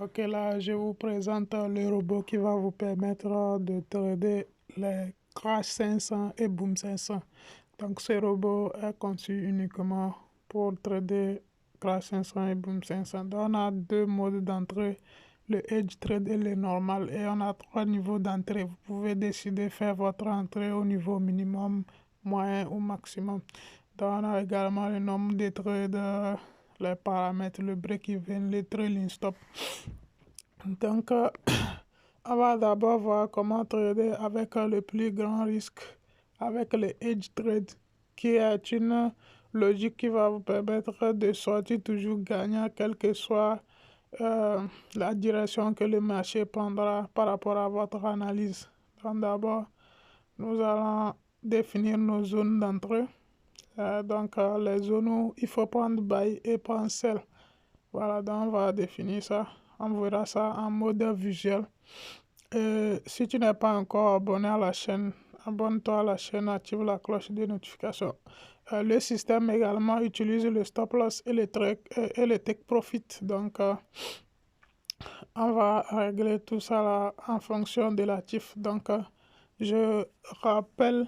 Ok, là, je vous présente le robot qui va vous permettre de trader les Crash 500 et Boom 500. Donc, ce robot est conçu uniquement pour trader Crash 500 et Boom 500. Donc, on a deux modes d'entrée, le Edge Trade et le normal. Et on a trois niveaux d'entrée. Vous pouvez décider de faire votre entrée au niveau minimum, moyen ou maximum. Donc, on a également le nombre de trades, les paramètres, le break-even, le trailing stop. Donc, on va d'abord voir comment trader avec le plus grand risque, avec le Edge Trade, qui est une logique qui va vous permettre de sortir toujours gagnant, quelle que soit la direction que le marché prendra par rapport à votre analyse. Donc, d'abord, nous allons définir nos zones d'entrée. Les zones où il faut prendre buy et prendre sell. Voilà, donc on va définir ça. On verra ça en mode visuel. Et si tu n'es pas encore abonné à la chaîne, abonne-toi à la chaîne, active la cloche de notification. Le système également utilise le stop loss et le take profit. Donc, on va régler tout ça là en fonction de l'actif. Donc, je rappelle,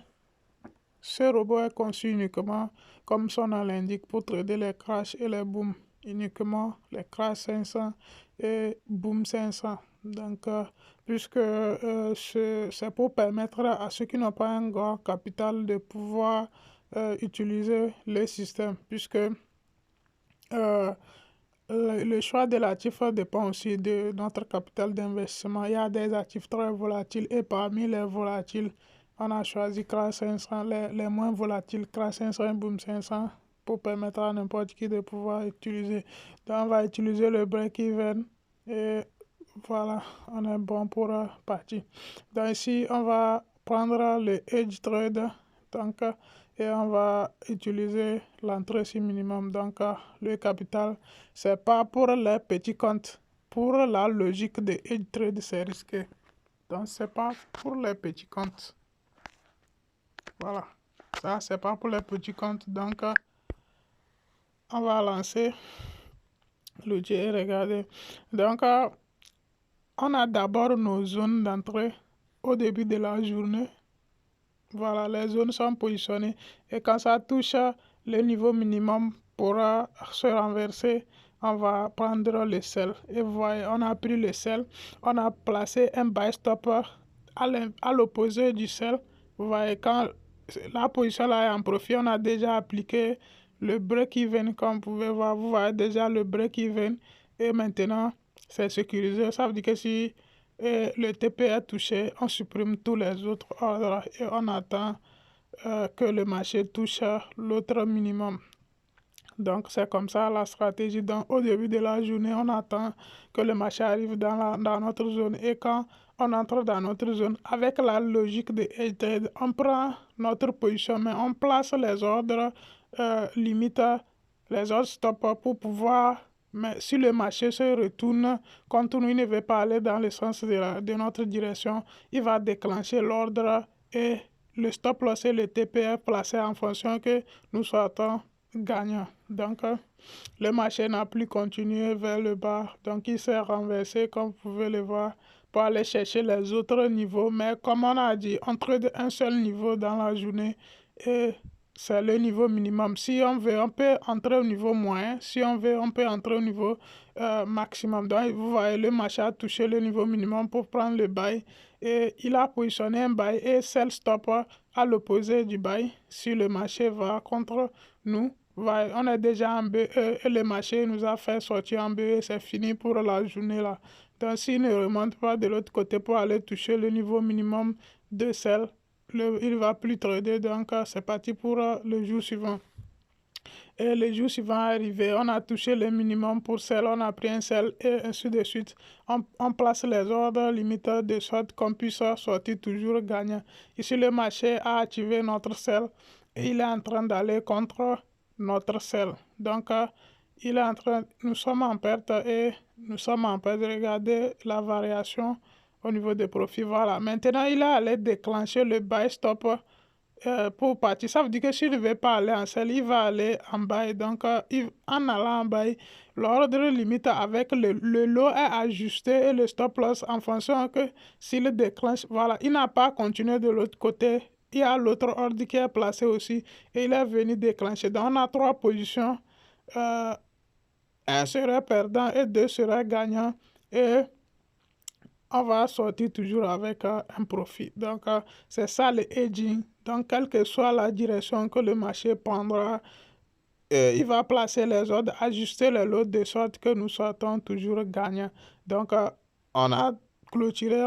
ce robot est conçu uniquement, comme son nom l'indique, pour trader les crash et les booms. Uniquement les crash 500 et boom 500. Donc, puisque c'est pour permettre à ceux qui n'ont pas un grand capital de pouvoir utiliser le système, puisque le choix de l'actif dépend aussi de notre capital d'investissement. Il y a des actifs très volatiles et parmi les volatiles, on a choisi Crash 500, les moins volatiles, Crash 500 et Boom 500 pour permettre à n'importe qui de pouvoir utiliser. Donc, on va utiliser le break-even et voilà, on est bon pour partir. Donc, ici, on va prendre le Edge Trade. Donc, et on va utiliser l'entrée sur minimum. Donc, le capital, c'est pas pour les petits comptes. Pour la logique de Edge Trade, c'est risqué. Donc, c'est pas pour les petits comptes. Voilà. Ça, c'est pas pour les petits comptes. Donc, on va lancer l'outil et regarder. Donc, on a d'abord nos zones d'entrée au début de la journée. Voilà, les zones sont positionnées et quand ça touche le niveau minimum pour se renverser, on va prendre le sell. Et vous voyez, on a pris le sell, on a placé un buy stop à l'opposé du sell. Vous voyez, quand la position là est en profit, on a déjà appliqué le break-even, comme vous pouvez voir. Vous voyez déjà le break-even et maintenant c'est sécurisé. Ça veut dire que si le TP est touché, on supprime tous les autres ordres et on attend que le marché touche l'autre minimum. Donc, c'est comme ça la stratégie. Donc, au début de la journée, on attend que le marché arrive dans notre zone. Et quand on entre dans notre zone, avec la logique de hedge trade, on prend notre position, mais on place les ordres limites, les ordres stop pour pouvoir. Mais si le marché se retourne contre nous, il ne veut pas aller dans le sens de notre direction, il va déclencher l'ordre et le stop loss et le TP placé en fonction que nous sortons gagnant. Donc, le marché n'a plus continué vers le bas. Donc, il s'est renversé, comme vous pouvez le voir, pour aller chercher les autres niveaux. Mais comme on a dit, on trade un seul niveau dans la journée et c'est le niveau minimum. Si on veut, on peut entrer au niveau moyen. Si on veut, on peut entrer au niveau maximum. Donc, vous voyez, le marché a touché le niveau minimum pour prendre le buy. Et il a positionné un buy et sell stop à l'opposé du buy. Si le marché va contre nous, on est déjà en BE et le marché nous a fait sortir en BE. C'est fini pour la journée là. Donc, s'il ne remonte pas de l'autre côté pour aller toucher le niveau minimum de sell, il ne va plus trader. Donc, c'est parti pour le jour suivant. Et le jour suivant arrivé, on a touché le minimum pour sell, on a pris un sell et ainsi de suite. On place les ordres limites de sorte qu'on puisse sortir toujours gagnant. Ici, le marché a activé notre sell et il est en train d'aller contre notre sell. Donc, il est en train, nous sommes en perte et nous sommes en perte. Regardez la variation au niveau des profits. Voilà. Maintenant, il est allé déclencher le buy stop pour partir. Ça veut dire que s'il ne veut pas aller en sell, il va aller en buy. Donc, en allant en buy, l'ordre limite avec le lot est ajusté et le stop loss en fonction que s'il déclenche, voilà, il n'a pas continué de l'autre côté. Il y a l'autre ordre qui est placé aussi et il est venu déclencher. Donc, on a 3 positions. Un serait perdant et 2 seraient gagnants. Et on va sortir toujours avec un profit. Donc, c'est ça le hedging. Donc, quelle que soit la direction que le marché prendra, il va placer les ordres, ajuster les lots de sorte que nous sortons toujours gagnants. Donc, on a clôturé,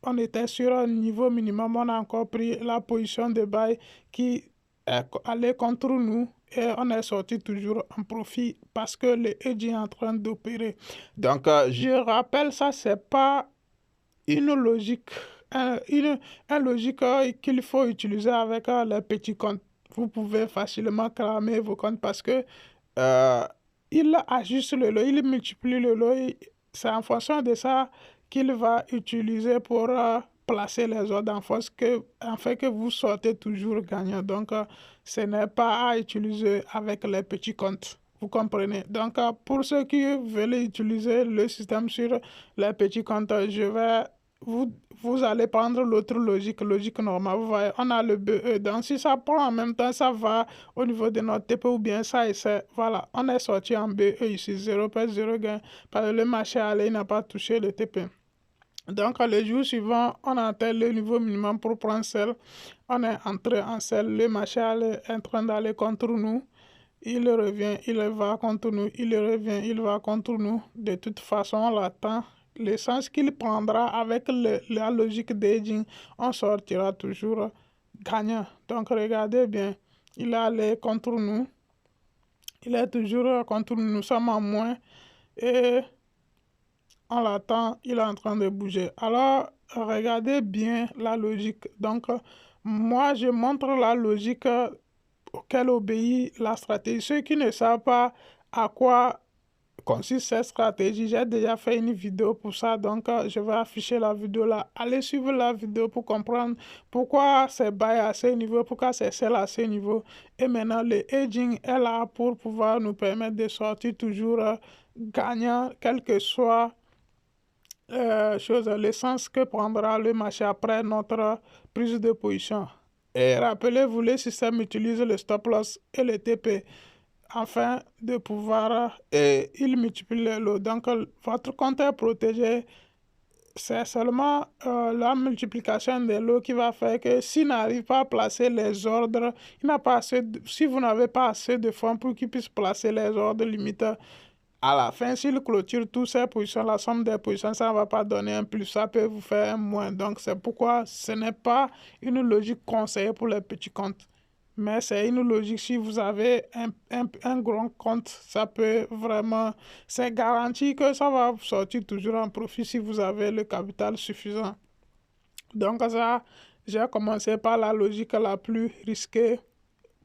on était sur un niveau minimum, on a encore pris la position de buy qui est allée contre nous et on est sorti toujours en profit parce que le hedging est en train d'opérer. Donc, je rappelle, ça, c'est pas une logique, une logique qu'il faut utiliser avec les petits comptes. Vous pouvez facilement cramer vos comptes parce que il ajuste le lot, il multiplie le lot. C'est en fonction de ça qu'il va utiliser pour placer les ordres en fait que vous sortez toujours gagnant. Donc, ce n'est pas à utiliser avec les petits comptes. Vous comprenez? Donc, pour ceux qui veulent utiliser le système sur les petits comptes, vous allez prendre l'autre logique normale. Vous voyez, on a le BE. Donc, si ça prend en même temps, ça va au niveau de notre TP ou bien ça et c'est, voilà, on est sorti en BE ici, 0 perte, 0 gain. Parce que le marché allait, il n'a pas touché le TP. Donc, le jour suivant, on a atteint le niveau minimum pour prendre sel. On est entré en sel. Le marché est en train d'aller contre nous. Il revient, il va contre nous. Il revient, il va contre nous. De toute façon, on l'attend. Le sens qu'il prendra avec la logique d'aging, on sortira toujours gagnant. Donc, regardez bien. Il est allé contre nous. Il est toujours contre nous. Nous sommes en moins. Et on l'attend, il est en train de bouger. Alors, regardez bien la logique. Donc, moi, je montre la logique auquel obéit la stratégie. Ceux qui ne savent pas à quoi consiste cette stratégie, j'ai déjà fait une vidéo pour ça. Donc, je vais afficher la vidéo là. Allez suivre la vidéo pour comprendre pourquoi c'est buy à ce niveau, pourquoi c'est sell à ce niveau. Et maintenant, le hedging est là pour pouvoir nous permettre de sortir toujours gagnant, quel que soit l'essence que prendra le marché après notre prise de position. Et rappelez-vous, le système utilise le stop loss et le TP afin de pouvoir, il multiplie les lots. Donc, votre compte est protégé. C'est seulement la multiplication des lots qui va faire que s'il n'arrive pas à placer les ordres, il n'a pas assez si vous n'avez pas assez de fonds pour qu'il puisse placer les ordres limites, à la fin, s'il clôture toutes ces positions, la somme des positions, ça ne va pas donner un plus, ça peut vous faire un moins. Donc, c'est pourquoi ce n'est pas une logique conseillée pour les petits comptes. Mais c'est une logique, si vous avez un grand compte, ça peut vraiment, c'est garanti que ça va sortir toujours en profit si vous avez le capital suffisant. Donc, ça, j'ai commencé par la logique la plus risquée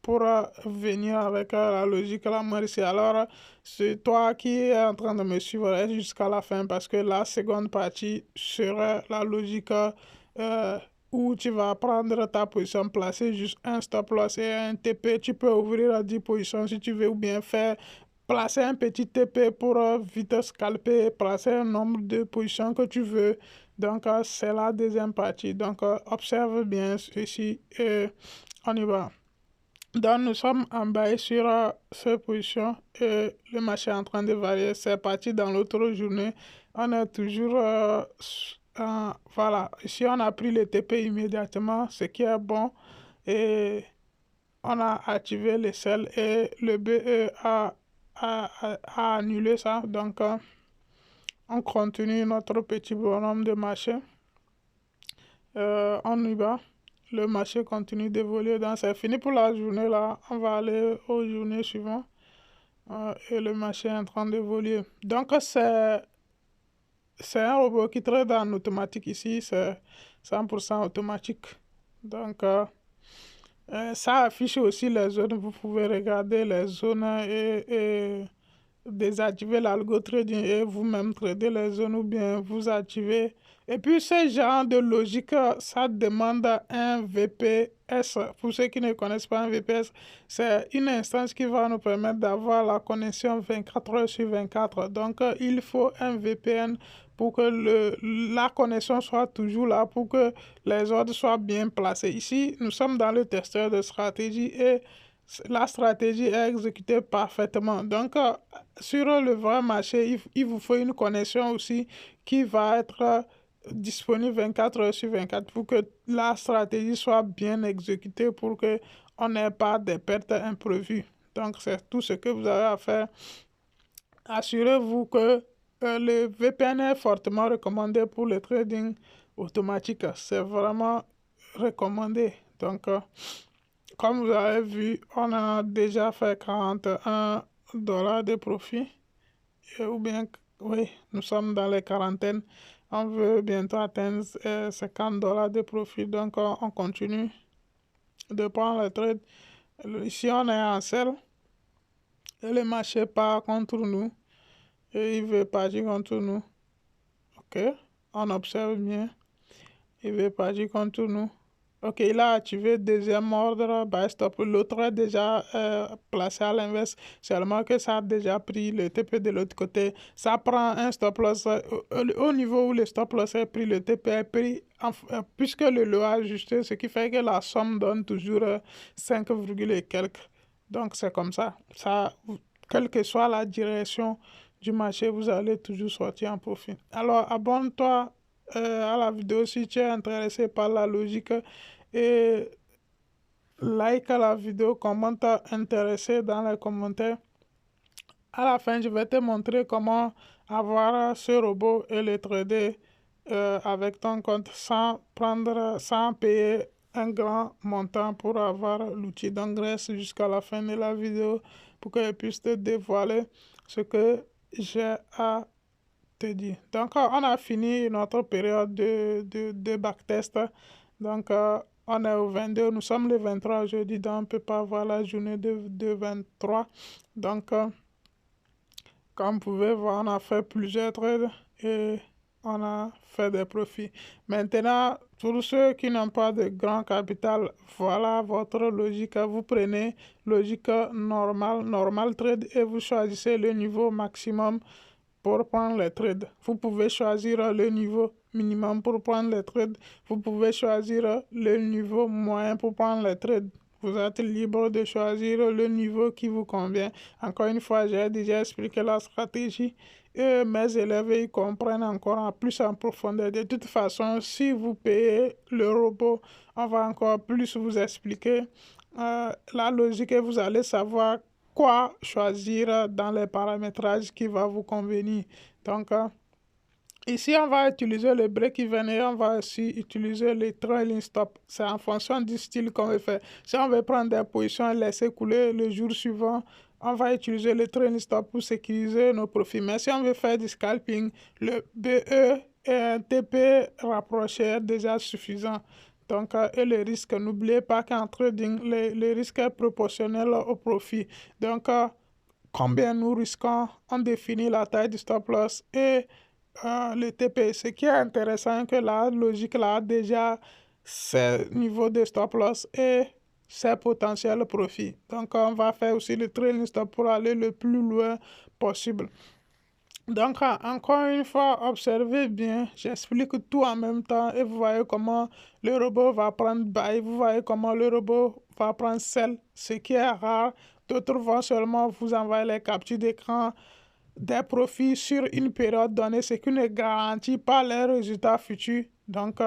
pour venir avec la logique la moins risquée. Alors, c'est toi qui es en train de me suivre jusqu'à la fin parce que la seconde partie sera la logique où tu vas prendre ta position, placer juste un stop loss et un TP. Tu peux ouvrir à 10 positions si tu veux ou bien faire placer un petit TP pour vite scalper, placer un nombre de positions que tu veux. Donc, c'est la deuxième partie. Donc, observe bien ceci et on y va. Donc, nous sommes en bas sur cette position et le marché est en train de varier. C'est parti dans l'autre journée. On est toujours, voilà, ici on a pris le TP immédiatement, ce qui est bon. Et on a activé le sel et le BE a annulé ça. Donc, on continue notre petit bonhomme de marché. On y va. Le marché continue d'évoluer. Donc, c'est fini pour la journée là. On va aller aux journées suivantes. Et le marché est en train d'évoluer. Donc, c'est un robot qui trade en automatique ici. C'est 100% automatique. Donc, ça affiche aussi les zones. Vous pouvez regarder les zones et désactiver l'algo trading et vous-même trader les zones ou bien vous activez. Et puis ce genre de logique, ça demande un VPS. Pour ceux qui ne connaissent pas un VPS, c'est une instance qui va nous permettre d'avoir la connexion 24 heures sur 24. Donc il faut un VPN pour que la connexion soit toujours là, pour que les ordres soient bien placés. Ici, nous sommes dans le testeur de stratégie et la stratégie est exécutée parfaitement. Donc, sur le vrai marché, il vous faut une connexion aussi qui va être disponible 24 heures sur 24 pour que la stratégie soit bien exécutée, pour qu'on n'ait pas de pertes imprévues. Donc, c'est tout ce que vous avez à faire. Assurez-vous que le VPN est fortement recommandé pour le trading automatique. C'est vraiment recommandé. Donc, comme vous avez vu, on a déjà fait 41 dollars de profit. Ou bien, oui, nous sommes dans les quarantaines. On veut bientôt atteindre 50 dollars de profit. Donc, on continue de prendre le trade. Ici, on est en sell. Et le marché part contre nous. Et il veut partir contre nous. Ok, on observe bien. Il veut partir contre nous. Ok, il a activé deuxième ordre, buy stop. L'autre est déjà placé à l'inverse, seulement que ça a déjà pris le TP de l'autre côté. Ça prend un stop loss. Au niveau où le stop loss est pris, le TP est pris, puisque le lot a ajusté, ce qui fait que la somme donne toujours 5, et quelques. Donc c'est comme ça. Quelle que soit la direction du marché, vous allez toujours sortir en profit. Alors abonne-toi à la vidéo si tu es intéressé par la logique et like la vidéo, commente intéressé dans les commentaires. À la fin, je vais te montrer comment avoir ce robot et le trader avec ton compte sans payer un grand montant pour avoir l'outil. Donc reste jusqu'à la fin de la vidéo pour que je puisse te dévoiler ce que j'ai à te dire. Donc on a fini notre période de backtest. Donc on est au 22, nous sommes le 23 aujourd'hui, donc on ne peut pas voir la journée de 23. Donc comme vous pouvez voir, on a fait plusieurs trades et on a fait des profits. Maintenant, pour ceux qui n'ont pas de grand capital, voilà votre logique. Vous prenez logique normale, normal trade, et vous choisissez le niveau maximum pour prendre les trades. Vous pouvez choisir le niveau minimum pour prendre les trades. Vous pouvez choisir le niveau moyen pour prendre les trades. Vous êtes libre de choisir le niveau qui vous convient. Encore une fois, j'ai déjà expliqué la stratégie et mes élèves ils comprennent encore en plus en profondeur. De toute façon, si vous payez le robot, on va encore plus vous expliquer la logique et vous allez savoir quoi choisir dans les paramétrages qui va vous convenir. Donc, ici, on va utiliser le break-even et on va aussi utiliser les trailing stop. C'est en fonction du style qu'on veut faire. Si on veut prendre des positions et laisser couler le jour suivant, on va utiliser le trailing stop pour sécuriser nos profits. Mais si on veut faire du scalping, le BE et un TP rapproché est déjà suffisant. Donc, et le risque, n'oubliez pas qu'en trading, le risque est proportionnel au profit. Donc, combien nous risquons, on définit la taille du stop loss et le TP. Ce qui est intéressant, c'est que la logique là a déjà ses niveaux de stop loss et ses potentiels profits. Donc, on va faire aussi le trailing stop pour aller le plus loin possible. Donc, encore une fois, observez bien, j'explique tout en même temps et vous voyez comment le robot va prendre buy, vous voyez comment le robot va prendre sell, ce qui est rare. D'autres vont seulement vous envoyer les captures d'écran des profits sur une période donnée, ce qui ne garantit pas les résultats futurs. Donc,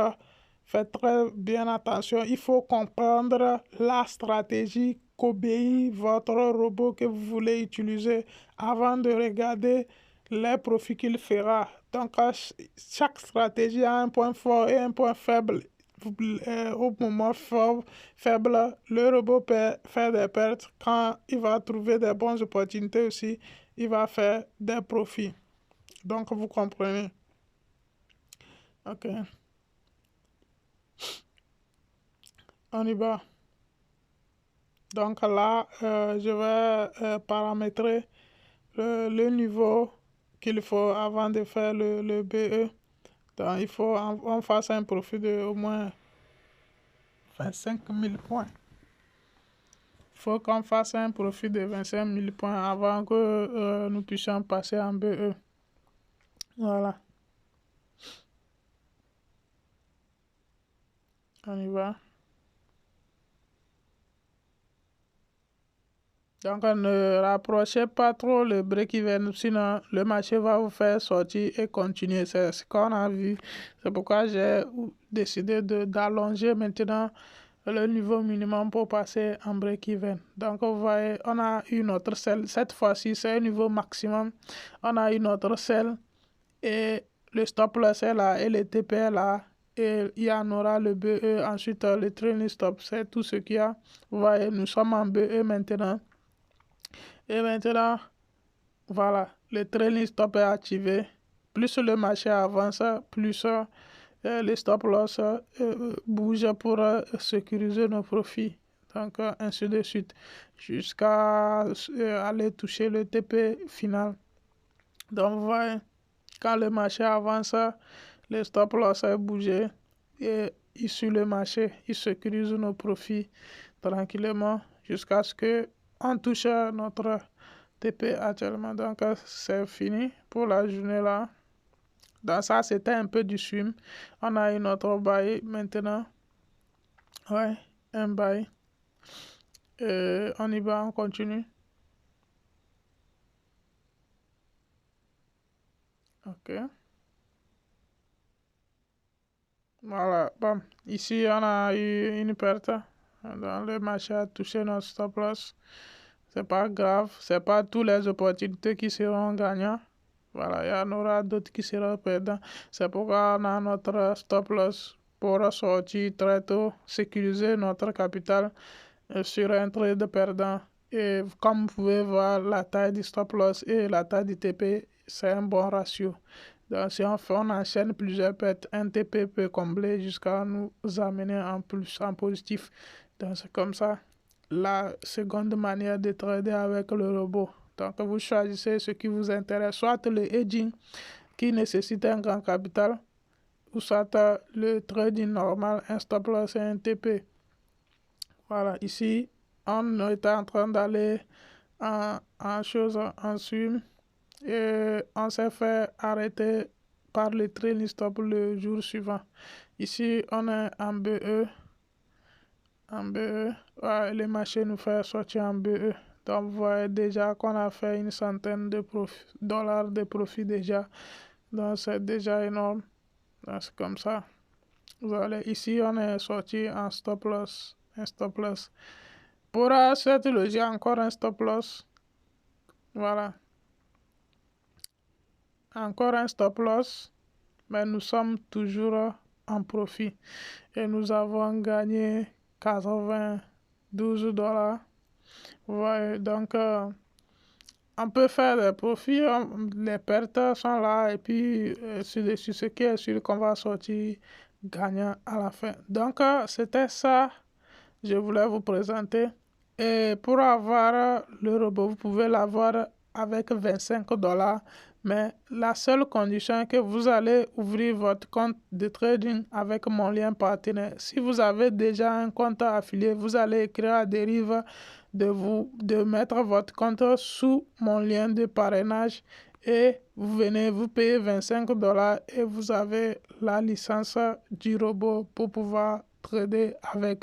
faites très bien attention. Il faut comprendre la stratégie qu'obéit votre robot que vous voulez utiliser avant de regarder les profits qu'il fera. Donc, chaque stratégie a un point fort et un point faible. Au moment faible, le robot peut faire des pertes. Quand il va trouver des bonnes opportunités aussi, il va faire des profits. Donc, vous comprenez. Ok. On y va. Donc là, je vais paramétrer le niveau qu'il faut avant de faire le BE. Donc, il faut qu'on fasse un profit de au moins 25 000 points. Il faut qu'on fasse un profit de 25 000 points avant que nous puissions passer en BE. Voilà. On y va. Donc, ne rapprochez pas trop le break-even, sinon le marché va vous faire sortir et continuer. C'est ce qu'on a vu. C'est pourquoi j'ai décidé d'allonger maintenant le niveau minimum pour passer en break-even. Donc, vous voyez, on a une autre selle. Cette fois-ci, c'est un niveau maximum. On a une autre selle et le stop loss est là et le TP est là. Et il y en aura le BE. Ensuite, le trailing stop, c'est tout ce qu'il y a. Vous voyez, nous sommes en BE maintenant. Et maintenant, voilà, le trailing stop est activé. Plus le marché avance, plus les stop loss bougent pour sécuriser nos profits. Donc, ainsi de suite, jusqu'à aller toucher le TP final. Donc, vous voyez, quand le marché avance, les stop loss bougent et sur le marché, ils sécurisent nos profits tranquillement jusqu'à ce que on touche notre TP actuellement. Donc, c'est fini pour la journée là. Donc, ça, c'était un peu du swim. On a une autre buy maintenant. Ouais, un buy. On y va, on continue. Ok. Voilà, bon. Ici, on a eu une perte. Donc, le marché a touché notre stop loss. C'est pas grave. C'est pas toutes les opportunités qui seront gagnantes. Voilà, il y en aura d'autres qui seront perdants. C'est pourquoi on a notre stop loss pour sortir très tôt, sécuriser notre capital sur un trade perdant. Et comme vous pouvez voir, la taille du stop loss et la taille du TP, c'est un bon ratio. Donc, si on enchaîne plusieurs pertes, un TP peut combler jusqu'à nous amener en plus, en positif. Donc, c'est comme ça la seconde manière de trader avec le robot. Donc, vous choisissez ce qui vous intéresse, soit le hedging qui nécessite un grand capital, ou soit le trading normal, un stop loss et un TP. Voilà, ici, on est en train d'aller en swim et on s'est fait arrêter par le trailing stop le jour suivant. Ici, on est en BE. En BE, ouais, le marché nous fait sortir en BE. Donc, vous voyez déjà qu'on a fait une centaine de dollars de profit déjà. Donc, c'est déjà énorme. Donc, c'est comme ça. Voilà, ici, on est sorti en stop loss. Un stop loss. Pour cette logique, encore un stop loss. Voilà. Encore un stop loss. Mais nous sommes toujours en profit. Et nous avons gagné 92 dollars. Ouais, donc, on peut faire des profits, les pertes sont là, et puis sur ce qui est sûr qu'on va sortir gagnant à la fin. Donc, c'était ça, je voulais vous présenter. Et pour avoir le robot, vous pouvez l'avoir avec 25 dollars. Mais la seule condition est que vous allez ouvrir votre compte de trading avec mon lien partenaire. Si vous avez déjà un compte affilié, vous allez écrire à Derive de mettre votre compte sous mon lien de parrainage et vous venez, vous payez 25 dollars et vous avez la licence du robot pour pouvoir trader avec.